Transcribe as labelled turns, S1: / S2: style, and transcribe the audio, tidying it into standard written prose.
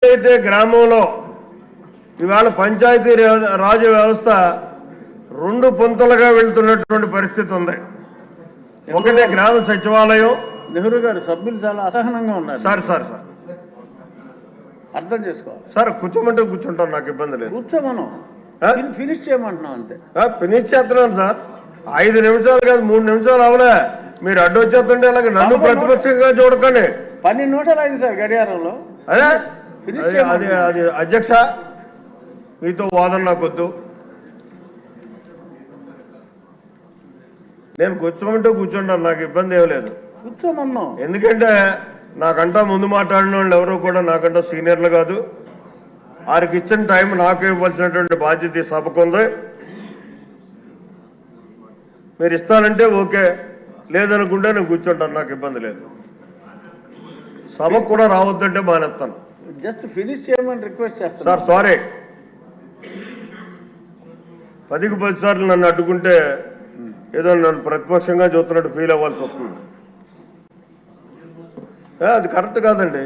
S1: ఏదైతే గ్రామంలో ఇవాళ పంచాయతీ రాజ్ వ్యవస్థ రెండు పొంతలుగా వెళ్తున్నటువంటి పరిస్థితి ఉంది. ఒకటే గ్రామ సచివాలయం.
S2: నెహ్రూ గారు సభ్యులు చాలా అసహనంగా ఉన్నారు.
S1: సార్
S2: అర్థం చేసుకోవాలి
S1: సార్. కూర్చోమంటే కూర్చుంటాను, నాకు ఇబ్బంది లేదు.
S2: కూర్చోమను, ఫినిష్ చేయమంటున్నాం అంతే.
S1: ఫినిష్ చేస్తున్నాను సార్. 5 నిమిషాలు కాదు 3 నిమిషాలు అవలే. మీరు అడ్డు వచ్చేస్తుంటే అలాగే నన్ను ప్రతిపక్షంగా చూడకండి.
S2: 12 నిమిషాలు అయింది సార్ గడియారంలో.
S1: అది అధ్యక్ష, మీతో వాదన నాకొద్దు. నేను కూర్చోమంటే కూర్చుంటాను, నాకు ఇబ్బంది ఏం లేదు.
S2: కూర్చోమన్నాం.
S1: ఎందుకంటే నాకంటా ముందు మాట్లాడిన వాళ్ళు ఎవరు కూడా నాకంటా సీనియర్లు కాదు. వారికి ఇచ్చిన టైం నాకు ఇవ్వాల్సినటువంటి బాధ్యత ఈ సభకు ఉంది. మీరు ఇస్తానంటే ఓకే, లేదనుకుంటే నేను కూర్చుంటాను, నాకు ఇబ్బంది లేదు. సభకు కూడా రావద్దంటే మానేస్తాను.
S2: జస్ట్ ఫినిష్ చేయమని రిక్వెస్ట్ చేస్తాను
S1: సార్. సారీ, 10కి 10 సార్లు నన్ను అడ్డుకుంటే ఏదో నన్ను ప్రతిపక్షంగా చూస్తున్నట్టు ఫీల్ అవ్వాల్సి వస్తుంది. అది కరెక్ట్ కాదండి.